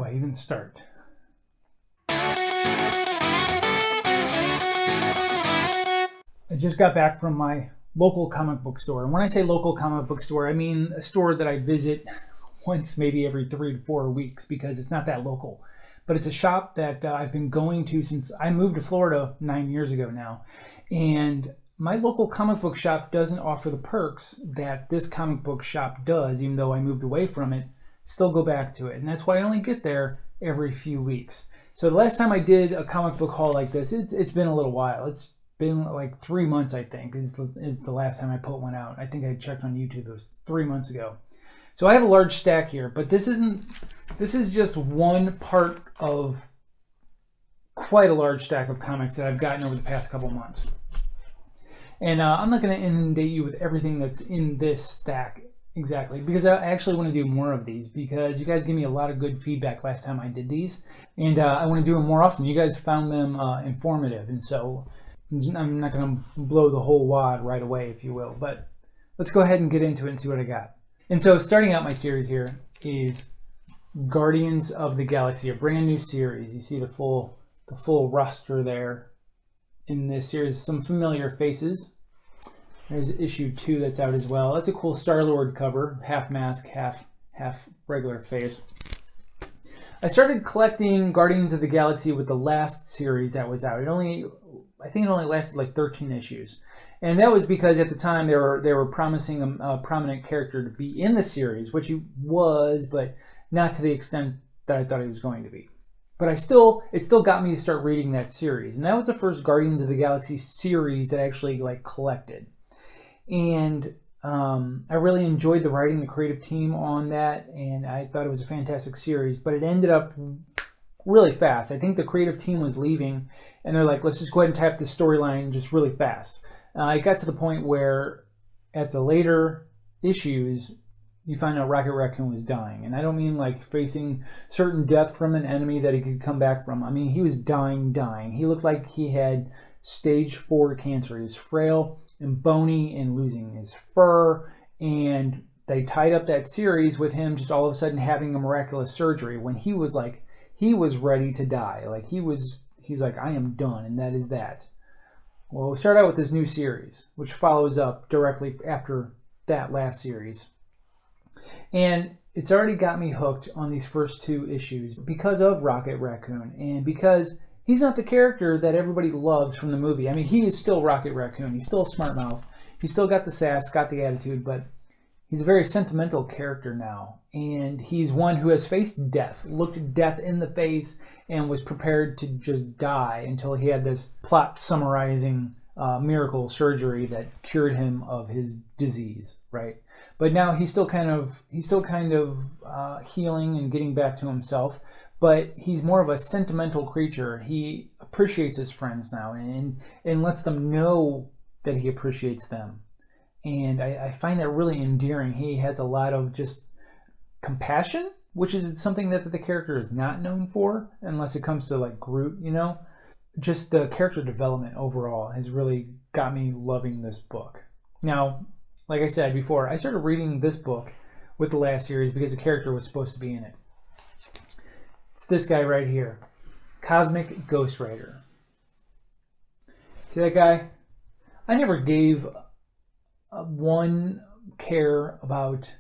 I even start? I just got back from my local comic book store. And when I say local comic book store, I mean a store that I visit once maybe every 3 to 4 weeks because it's not that local. But it's a shop that I've been going to since I moved to Florida 9 years ago now. And my local comic book shop doesn't offer the perks that this comic book shop does, even though I moved away from it. Still go back to it. And that's why I only get there every few weeks. So the last time I did a comic book haul like this, it's been a little while. It's been like 3 months, I think, is the last time I put one out. I think I checked on YouTube. It was 3 months ago. So I have a large stack here, but this is just one part of quite a large stack of comics that I've gotten over the past couple months. And I'm not going to inundate you with everything that's in this stack exactly, because I actually want to do more of these, because you guys gave me a lot of good feedback last time I did these, and I want to do them more often. You guys found them informative, and so I'm not going to blow the whole wad right away, if you will, but let's go ahead and get into it and see what I got. And so starting out my series here is Guardians of the Galaxy, a brand new series. You see the full roster there in this series. Some familiar faces. There's issue 2 that's out as well. That's a cool Star-Lord cover, half mask, half regular face. I started collecting Guardians of the Galaxy with the last series that was out. I think it only lasted like 13 issues. And that was because at the time they were promising a prominent character to be in the series, which he was, but not to the extent that I thought he was going to be. But it still got me to start reading that series. And that was the first Guardians of the Galaxy series that I actually collected. And I really enjoyed the writing, the creative team on that, and I thought it was a fantastic series, but it ended up really fast. I think the creative team was leaving, and they're like, let's just go ahead and tie up this storyline just really fast. It got to the point where at the later issues, you find out Rocket Raccoon was dying. And I don't mean like facing certain death from an enemy that he could come back from. I mean, he was dying. He looked like he had stage 4 cancer. He was frail and bony and losing his fur. And they tied up that series with him just all of a sudden having a miraculous surgery when he was ready to die. He's like, I am done, and that is that. Well, we start out with this new series, which follows up directly after that last series. And it's already got me hooked on these first 2 issues because of Rocket Raccoon, and because he's not the character that everybody loves from the movie. I mean, he is still Rocket Raccoon. He's still a smart mouth. He's still got the sass, got the attitude, but he's a very sentimental character now. And he's one who has faced death, looked death in the face, and was prepared to just die until he had this plot summarizing miracle surgery that cured him of his disease, right? But now he's still kind of healing and getting back to himself, but he's more of a sentimental creature. He appreciates his friends now and lets them know that he appreciates them. And I find that really endearing. He has a lot of just compassion, which is something that the character is not known for unless it comes to Groot, Just the character development overall has really got me loving this book. Now, like I said before, I started reading this book with the last series because the character was supposed to be in it. It's this guy right here, Cosmic Ghost Rider. See that guy? I never gave one care about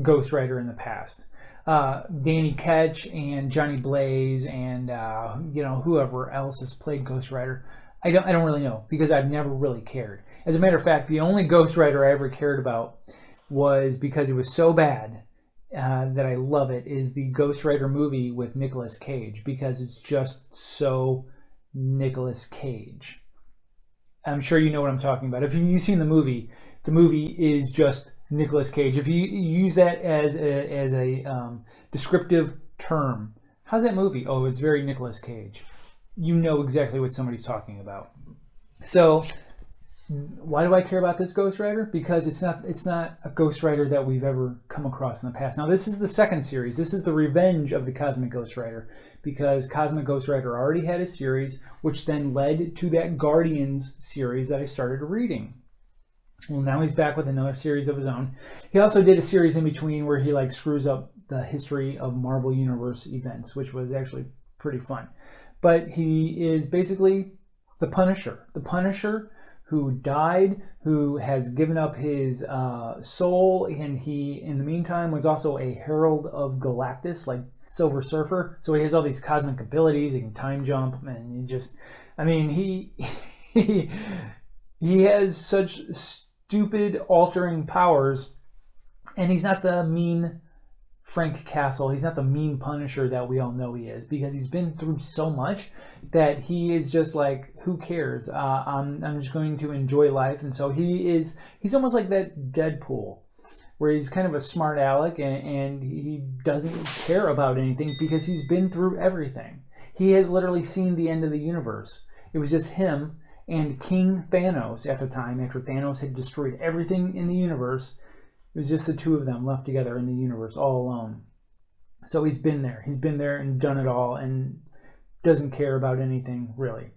Ghost Rider in the past. Danny Ketch and Johnny Blaze and whoever else has played Ghost Rider, I don't really know, because I've never really cared. As a matter of fact, the only Ghost Rider I ever cared about was because it was so bad that I love it, is the Ghost Rider movie with Nicolas Cage, because it's just so Nicolas Cage. I'm sure you know what I'm talking about. If you've seen the movie is just Nicolas Cage. If you use that as a descriptive term, how's that movie? Oh, it's very Nicolas Cage. You know exactly what somebody's talking about. So why do I care about this Ghost Rider? Because it's not a Ghost Rider that we've ever come across in the past. Now, this is the second series. This is the revenge of the Cosmic Ghost Rider, because Cosmic Ghost Rider already had a series, which then led to that Guardians series that I started reading. Well, now he's back with another series of his own. He also did a series in between where he like screws up the history of Marvel Universe events, which was actually pretty fun. But he is basically the Punisher. The Punisher who died, who has given up his soul, and he, in the meantime, was also a Herald of Galactus, like Silver Surfer. So he has all these cosmic abilities. He can time jump, and he just, I mean, he has such stupid altering powers, and he's not the mean Frank Castle. He's not the mean Punisher that we all know he is, because he's been through so much that he is just like, who cares? I'm just going to enjoy life. And so he's almost like that Deadpool, where he's kind of a smart aleck and he doesn't care about anything because he's been through everything. He has literally seen the end of the universe. It was just him and King Thanos at the time, after Thanos had destroyed everything in the universe. It was just the two of them left together in the universe, all alone. So he's been there. He's been there and done it all and doesn't care about anything, really.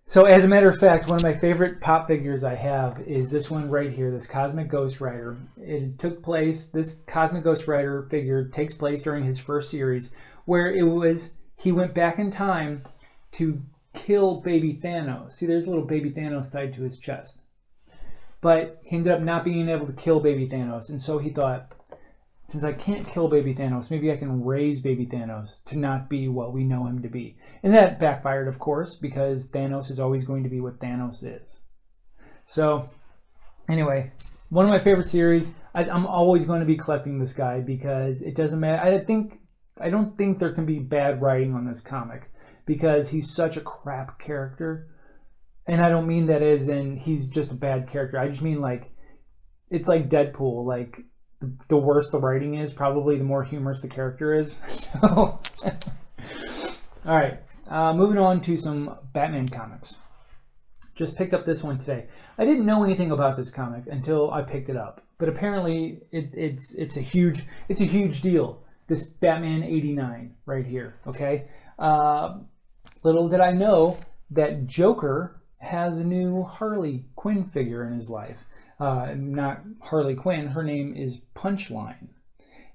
So as a matter of fact, one of my favorite pop figures I have is this one right here, this Cosmic Ghost Rider. This Cosmic Ghost Rider figure takes place during his first series, where he went back in time to kill baby Thanos. See, there's a little baby Thanos tied to his chest. But he ended up not being able to kill baby Thanos. And so he thought, since I can't kill baby Thanos, maybe I can raise baby Thanos to not be what we know him to be. And that backfired, of course, because Thanos is always going to be what Thanos is. So, anyway, one of my favorite series. I'm always going to be collecting this guy because it doesn't matter. I don't think there can be bad writing on this comic because he's such a crap character. And I don't mean that as in he's just a bad character. I just mean like, it's like Deadpool. Like, the worse the writing is, probably the more humorous the character is. So, all right. Moving on to some Batman comics. Just picked up this one today. I didn't know anything about this comic until I picked it up. But apparently it's a huge deal. This Batman 89 right here. Okay. Little did I know that Joker has a new Harley Quinn figure in his life. Not Harley Quinn, her name is Punchline.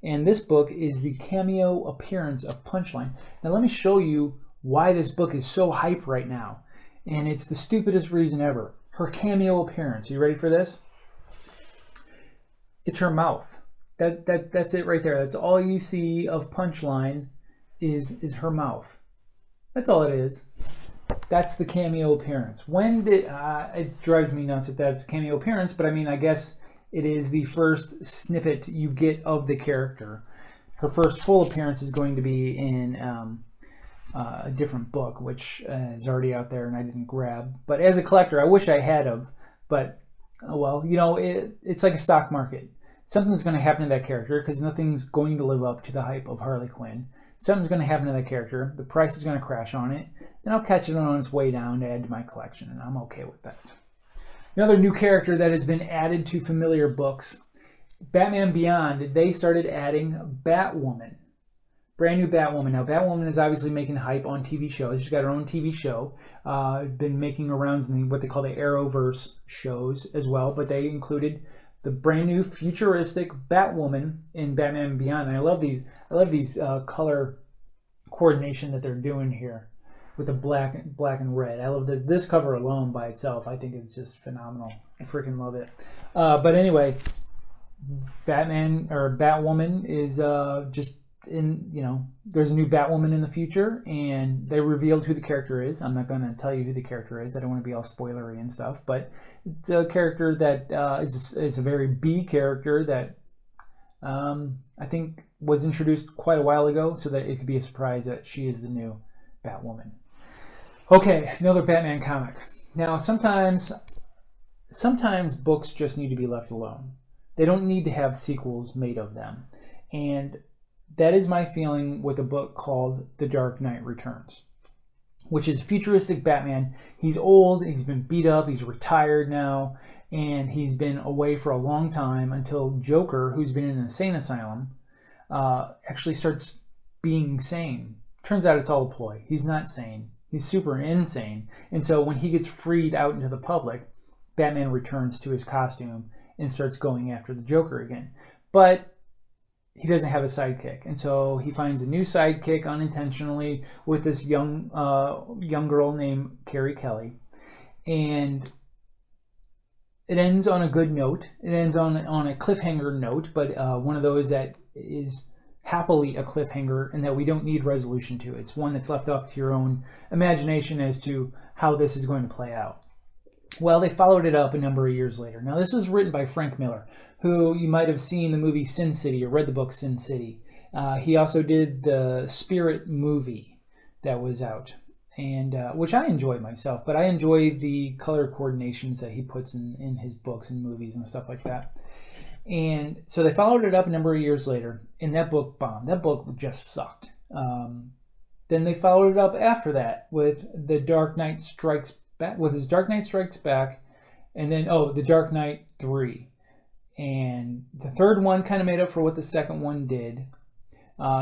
And this book is the cameo appearance of Punchline. Now let me show you why this book is so hype right now. And it's the stupidest reason ever. Her cameo appearance. You ready for this? It's her mouth. That's it right there. That's all you see of Punchline is her mouth. That's all it is. That's the cameo appearance. It drives me nuts that that's a cameo appearance, but I mean, I guess it is the first snippet you get of the character. Her first full appearance is going to be in a different book, which is already out there and I didn't grab. But as a collector, I wish I had of, but oh well, it's like a stock market. Something's going to happen to that character because nothing's going to live up to the hype of Harley Quinn. Something's going to happen to that character. The price is going to crash on it. And I'll catch it on its way down to add to my collection. And I'm okay with that. Another new character that has been added to familiar books. Batman Beyond. They started adding Batwoman. Brand new Batwoman. Now, Batwoman is obviously making hype on TV shows. She's got her own TV show. Been making her rounds in what they call the Arrowverse shows as well. But they included the brand new futuristic Batwoman in Batman Beyond. And I love these color coordination that they're doing here with the black and red. I love this cover alone by itself. I think it's just phenomenal. I freaking love it. But anyway, Batwoman is just in, there's a new Batwoman in the future, and they revealed who the character is. I'm not going to tell you who the character is. I don't want to be all spoilery and stuff, but it's a character that is a very B character that I think was introduced quite a while ago, so that it could be a surprise that she is the new Batwoman. Okay, another Batman comic. Now, sometimes books just need to be left alone. They don't need to have sequels made of them. And that is my feeling with a book called The Dark Knight Returns, which is futuristic Batman. He's old, he's been beat up, he's retired now, and he's been away for a long time until Joker, who's been in an insane asylum, actually starts being sane. Turns out it's all a ploy. He's not sane. He's super insane. And so when he gets freed out into the public, Batman returns to his costume and starts going after the Joker again. But he doesn't have a sidekick, and so he finds a new sidekick unintentionally with this young girl named Carrie Kelly, and it ends on a good note. It ends on a cliffhanger note, but one of those that is happily a cliffhanger and that we don't need resolution to. It's one that's left up to your own imagination as to how this is going to play out. Well, they followed it up a number of years later. Now, this was written by Frank Miller, who you might have seen the movie Sin City or read the book Sin City. He also did the Spirit movie that was out, and which I enjoy myself, but I enjoy the color coordinations that he puts in his books and movies and stuff like that. And so they followed it up a number of years later, and that book bombed. That book just sucked. Then they followed it up after that with The Dark Knight Strikes Back, with his Dark Knight Strikes Back, and then The Dark Knight 3. And the third one kind of made up for what the second one did.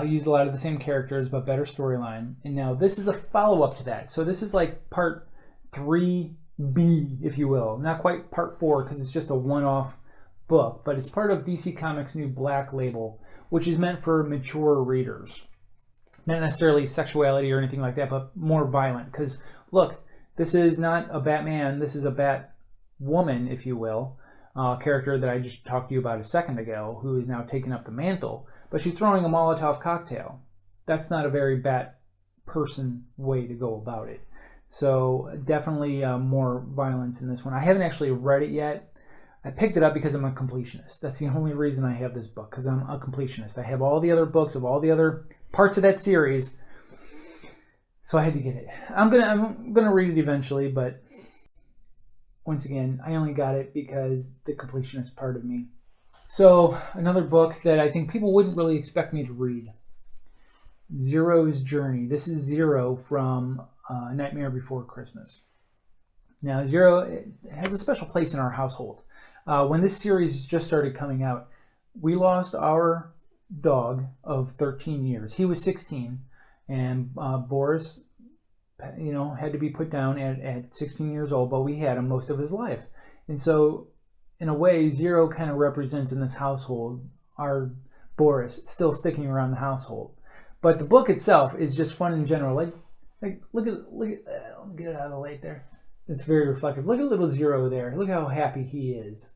Used a lot of the same characters, but better storyline. And now this is a follow-up to that. So this is like part 3B, if you will. Not quite part 4, because it's just a one-off book, but it's part of DC Comics' new Black Label, which is meant for mature readers. Not necessarily sexuality or anything like that, but more violent. Because, look, this is not a Batman, this is a Batwoman, if you will, character that I just talked to you about a second ago, who is now taking up the mantle, but she's throwing a Molotov cocktail. That's not a very Bat person way to go about it. So definitely more violence in this one. I haven't actually read it yet. I picked it up because I'm a completionist. That's the only reason I have this book, because I'm a completionist. I have all the other books of all the other parts of that series, so I had to get it. I'm gonna read it eventually, but once again, I only got it because the completionist part of me. So another book that I think people wouldn't really expect me to read, Zero's Journey. This is Zero from Nightmare Before Christmas. Now, Zero has a special place in our household. When this series just started coming out, we lost our dog of 13 years. He was 16, and Boris, had to be put down at 16 years old, but we had him most of his life. And so, in a way, Zero kind of represents in this household our Boris still sticking around the household. But the book itself is just fun in general. Like look at let me get it out of the light there. It's very reflective. Look at little Zero there. Look how happy he is.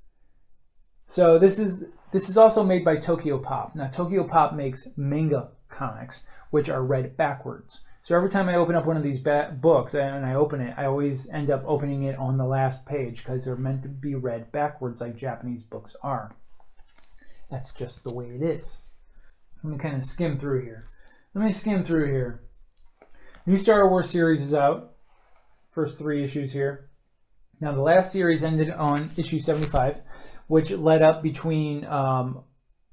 So this is also made by Tokyo Pop. Now Tokyo Pop makes manga comics, which are read backwards. So every time I open up one of these books and I open it, I always end up opening it on the last page because they're meant to be read backwards like Japanese books are. That's just the way it is. Let me kind of skim through here. New Star Wars series is out. First 3 issues here. Now the last series ended on issue 75, which led up between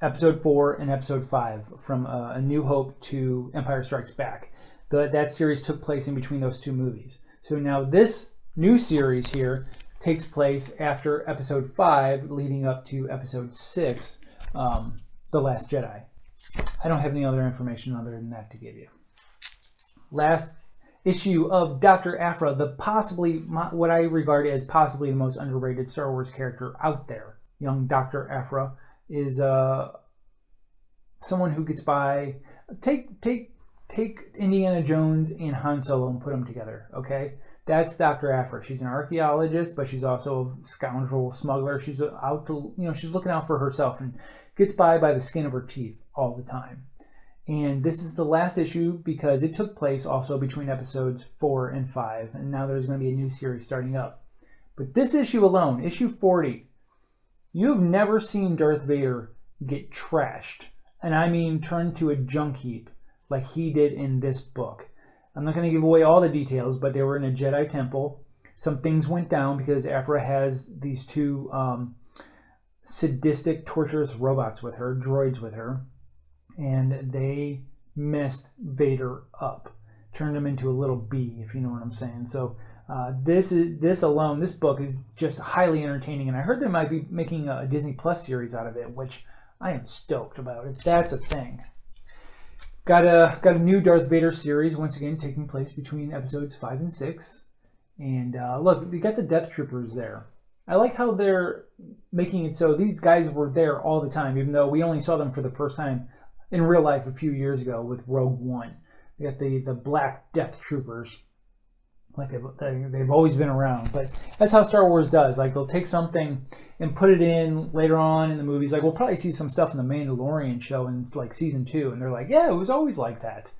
episode 4 and episode 5, from A New Hope to Empire Strikes Back. That series took place in between those 2 movies. So now this new series here takes place after episode 5, leading up to episode 6, The Last Jedi. I don't have any other information other than that to give you. Last issue of Dr. Aphra, what I regard as possibly the most underrated Star Wars character out there. Young Dr. Aphra is someone who gets by. Take Indiana Jones and Han Solo and put them together, okay? That's Dr. Aphra. She's an archaeologist, but she's also a scoundrel smuggler. She's she's looking out for herself and gets by the skin of her teeth all the time. And this is the last issue because it took place also between episodes 4 and 5, and now there's going to be a new series starting up. But this issue alone, issue 40, you have never seen Darth Vader get trashed, and I mean turned to a junk heap like he did in this book. I'm not going to give away all the details, but they were in a Jedi temple. Some things went down because Aphra has these 2 sadistic, torturous robots with her, droids with her, and they messed Vader up, turned him into a little bee, if you know what I'm saying. So this book is just highly entertaining, and I heard they might be making a Disney Plus series out of it, which I am stoked about. If that's a thing. Got a new Darth Vader series, once again taking place between episodes 5 and 6. And look, we got the Death Troopers there. I like how they're making it so these guys were there all the time, even though we only saw them for the first time in real life a few years ago with Rogue One. We got the Black Death Troopers. Like they've always been around, but that's how Star Wars does. Like they'll take something and put it in later on in the movies. Like we'll probably see some stuff in the Mandalorian show in like season 2, and they're like, yeah, it was always like that.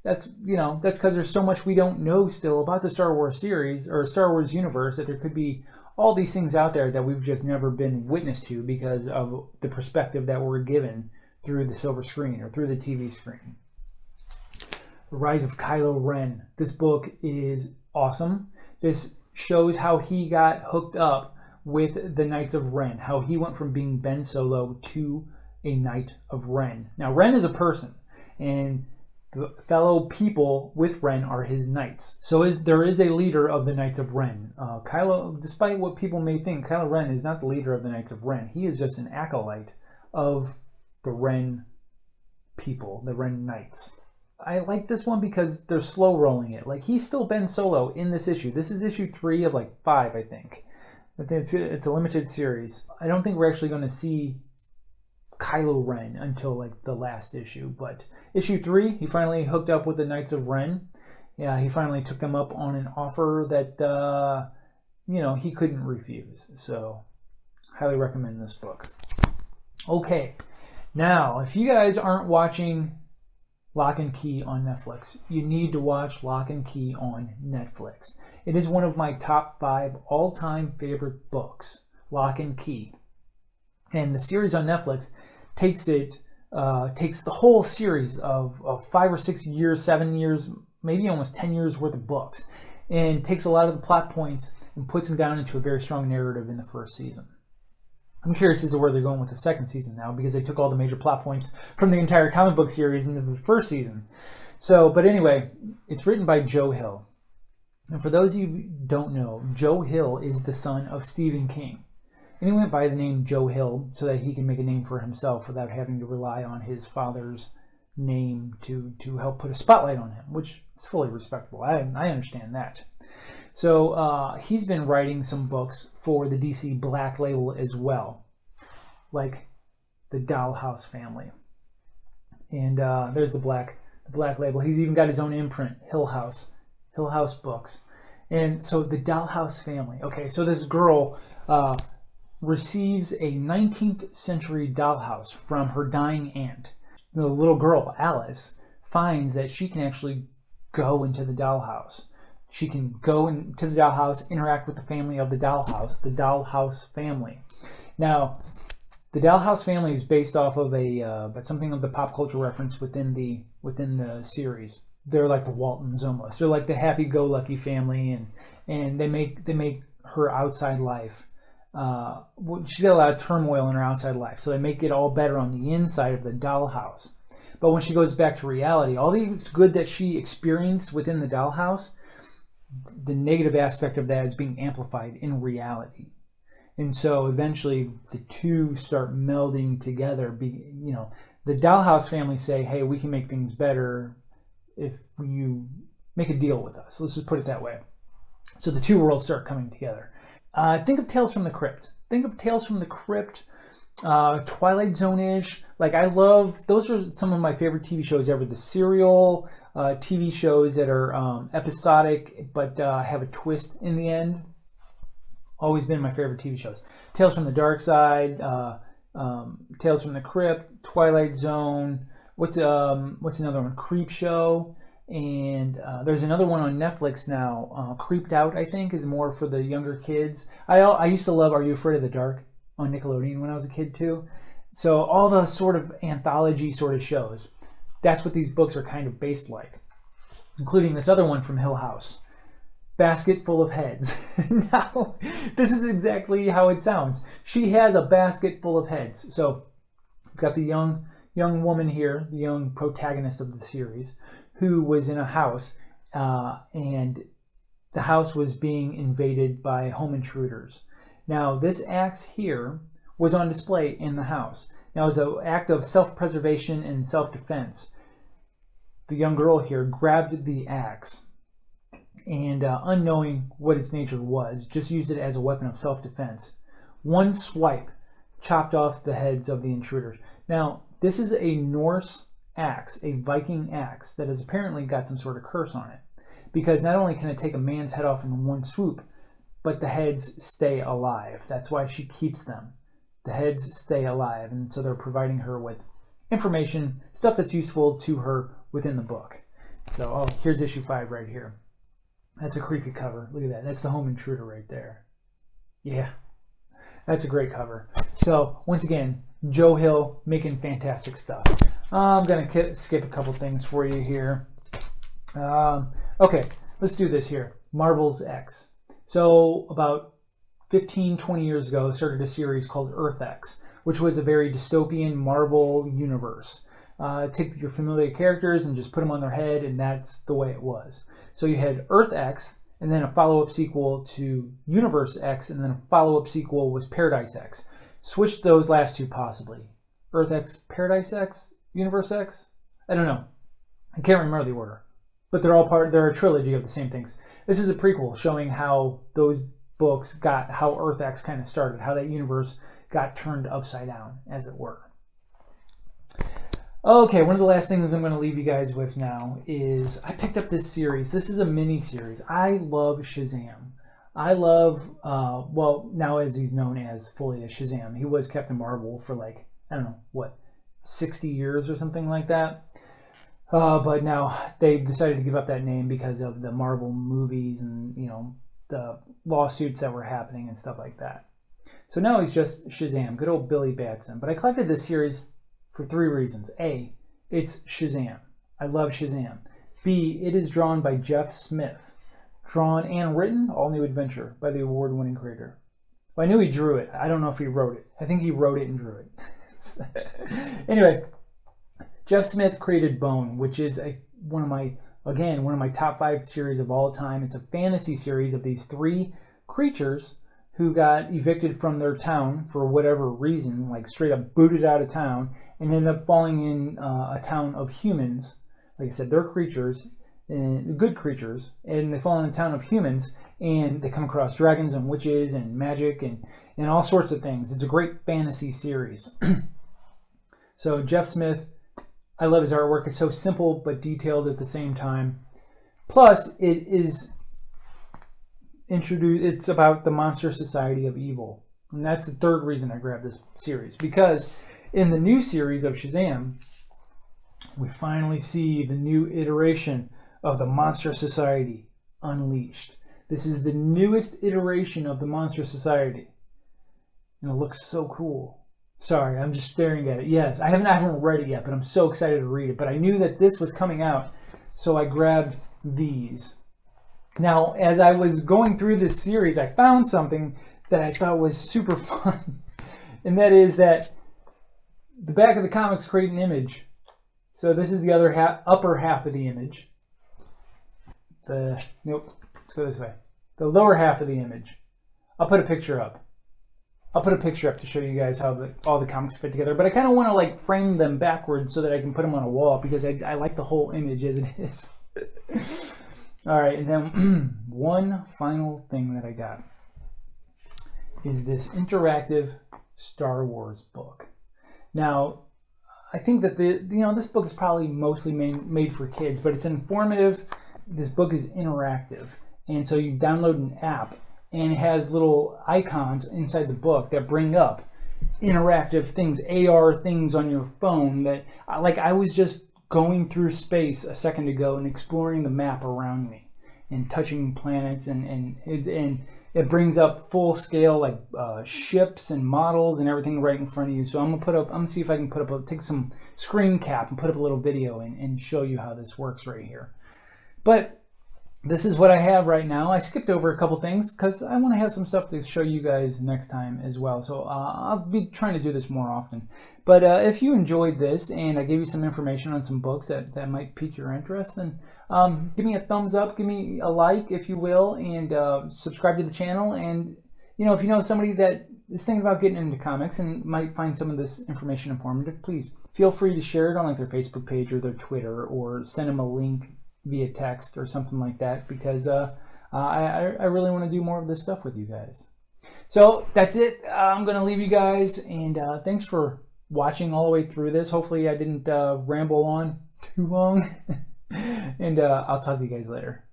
That's because there's so much we don't know still about the Star Wars series or Star Wars universe, that there could be all these things out there that we've just never been witness to because of the perspective that we're given through the silver screen or through the TV screen. The Rise of Kylo Ren. This book is awesome. This shows how he got hooked up with the Knights of Ren, how he went from being Ben Solo to a Knight of Ren. Now, Ren is a person, and the fellow people with Ren are his knights. So there is a leader of the Knights of Ren. Kylo, despite what people may think, Kylo Ren is not the leader of the Knights of Ren. He is just an acolyte of the Ren people, the Ren Knights. I like this one because they're slow rolling it. Like, he's still Ben Solo in this issue. This is issue 3 of like 5, I think. It's a limited series. I don't think we're actually going to see Kylo Ren until like the last issue. But issue 3, he finally hooked up with the Knights of Ren. Yeah, he finally took them up on an offer that, he couldn't refuse. So, highly recommend this book. Okay, now, if you guys aren't watching Lock and Key on Netflix, you need to watch Lock and Key on Netflix. It is one of my top 5 all-time favorite books, Lock and Key. And the series on Netflix takes the whole series of 5 or 6 years, 7 years, maybe almost 10 years worth of books, and takes a lot of the plot points and puts them down into a very strong narrative in the first season. I'm curious as to where they're going with the second season now, because they took all the major plot points from the entire comic book series into the first season. But anyway, it's written by Joe Hill. And for those of you who don't know, Joe Hill is the son of Stephen King. And he went by the name Joe Hill so that he can make a name for himself without having to rely on his father's name to help put a spotlight on him, which is fully respectable. I understand that. So he's been writing some books for the DC Black Label as well, like the Dollhouse Family. And there's the Black Label. He's even got his own imprint, Hill House Books. And so the Dollhouse Family. Okay, so this girl receives a 19th century dollhouse from her dying aunt. The little girl, Alice, finds that she can actually go into the dollhouse. She can go into the dollhouse, interact with the family of the Dollhouse Family. Now, the Dollhouse Family is based off of something of the pop culture reference within the series. They're like the Waltons almost. They're like the happy-go-lucky family, and they make her outside life. She's got a lot of turmoil in her outside life, so they make it all better on the inside of the dollhouse. But when she goes back to reality, all the good that she experienced within the dollhouse, the negative aspect of that is being amplified in reality. And so eventually the two start melding together. The Dollhouse Family say, hey, we can make things better if you make a deal with us. Let's just put it that way. So the two worlds start coming together. Think of Tales from the Crypt. Twilight Zone-ish. Like, those are some of my favorite TV shows ever. The serial TV shows that are episodic but have a twist in the end. Always been my favorite TV shows. Tales from the Dark Side, Tales from the Crypt, Twilight Zone. What's another one? Creep Show. And there's another one on Netflix now. Creeped Out, I think, is more for the younger kids. I used to love Are You Afraid of the Dark on Nickelodeon when I was a kid too. So all the sort of anthology sort of shows. That's what these books are kind of based like. Including this other one from Hill House. Basket Full of Heads. Now, this is exactly how it sounds. She has a basket full of heads. So we've got the young woman here, the young protagonist of the series, who was in a house, and the house was being invaded by home intruders. Now, this axe here was on display in the house. Now, as an act of self-preservation and self-defense, the young girl here grabbed the axe and unknowing what its nature was, just used it as a weapon of self-defense. One swipe chopped off the heads of the intruders. Now, this is a Norse axe, a Viking axe, that has apparently got some sort of curse on it. Because not only can it take a man's head off in one swoop, but the heads stay alive. That's why she keeps them. The heads stay alive, and so they're providing her with information, stuff that's useful to her within the book. So, oh, here's issue 5 right here. That's a creepy cover. Look at that. That's the home intruder right there. Yeah, that's a great cover. So, once again, Joe Hill making fantastic stuff. I'm going to skip a couple things for you here. Okay, let's do this here. Marvel's X. So, about 15, 20 years ago, started a series called Earth X, which was a very dystopian Marvel universe. Take your familiar characters and just put them on their head, and that's the way it was. So you had Earth X, and then a follow-up sequel to Universe X, and then a follow-up sequel was Paradise X. Switch those last two possibly. Earth X, Paradise X, Universe X? I don't know. I can't remember the order. But they're a trilogy of the same things. This is a prequel showing how those books how Earth X kind of started, how that universe got turned upside down, as it were. Okay, one of the last things I'm going to leave you guys with now is I picked up this series. This is a mini-series. I love Shazam. I love, well, now as he's known as fully as Shazam. He was Captain Marvel for like, I don't know, what, 60 years or something like that. But now they decided to give up that name because of the Marvel movies and, you know, the lawsuits that were happening and stuff like that. So now he's just Shazam, good old Billy Batson. But I collected this series for 3 reasons. A, it's Shazam. I love Shazam. B, it is drawn by Jeff Smith. Drawn and written, all new adventure by the award-winning creator. Well, I knew he drew it. I don't know if he wrote it. I think he wrote it and drew it. Anyway, Jeff Smith created Bone, which is one of my top 5 series of all time. It's a fantasy series of these 3 creatures who got evicted from their town for whatever reason, like straight up booted out of town, and ended up falling in a town of humans. Like I said, they're creatures, good creatures, and they fall in a town of humans, and they come across dragons and witches and magic and all sorts of things. It's a great fantasy series. So Jeff Smith, I love his artwork. It's so simple but detailed at the same time. Plus, it is introduced. It's about the monster society of evil, and that's the 3rd reason I grabbed this series, because in the new series of Shazam, we finally see the new iteration of the Monster Society unleashed. This is the newest iteration of the Monster Society, and it looks so cool. Sorry, I'm just staring at it. Yes, I haven't read it yet, but I'm so excited to read it. But I knew that this was coming out, so I grabbed these. Now, as I was going through this series, I found something that I thought was super fun, and that is that the back of the comics create an image. So this is the upper half of the image. Nope, let's go this way. The lower half of the image. I'll put a picture up. To show you guys how all the comics fit together. But I kind of want to like frame them backwards so that I can put them on a wall, because I like the whole image as it is. All right, and then one final thing that I got is this interactive Star Wars book. Now, I think that this book is probably mostly made for kids, but it's informative. This book is interactive, and so you download an app, and it has little icons inside the book that bring up interactive things, AR things on your phone that, like, I was just going through space a second ago and exploring the map around me and touching planets, and it brings up full scale like ships and models and everything right in front of you. So I'm gonna see if I can take some screen cap and put up a little video and show you how this works right here. But this is what I have right now. I skipped over a couple things because I want to have some stuff to show you guys next time as well. So I'll be trying to do this more often. But if you enjoyed this and I gave you some information on some books that might pique your interest, then give me a thumbs up, give me a like if you will, and subscribe to the channel. And if you know somebody that is thinking about getting into comics and might find some of this information informative, please feel free to share it on like their Facebook page or their Twitter, or send them a link via text or something like that, because I really want to do more of this stuff with you guys. So that's it. I'm going to leave you guys, and thanks for watching all the way through this. Hopefully I didn't ramble on too long, and I'll talk to you guys later.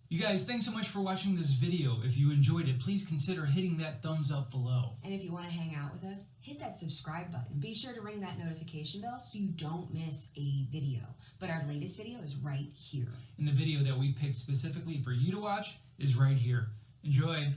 You guys, thanks so much for watching this video. If you enjoyed it, please consider hitting that thumbs up below. And if you want to hang out with us, hit that subscribe button. Be sure to ring that notification bell so you don't miss a video. But our latest video is right here. And the video that we picked specifically for you to watch is right here. Enjoy.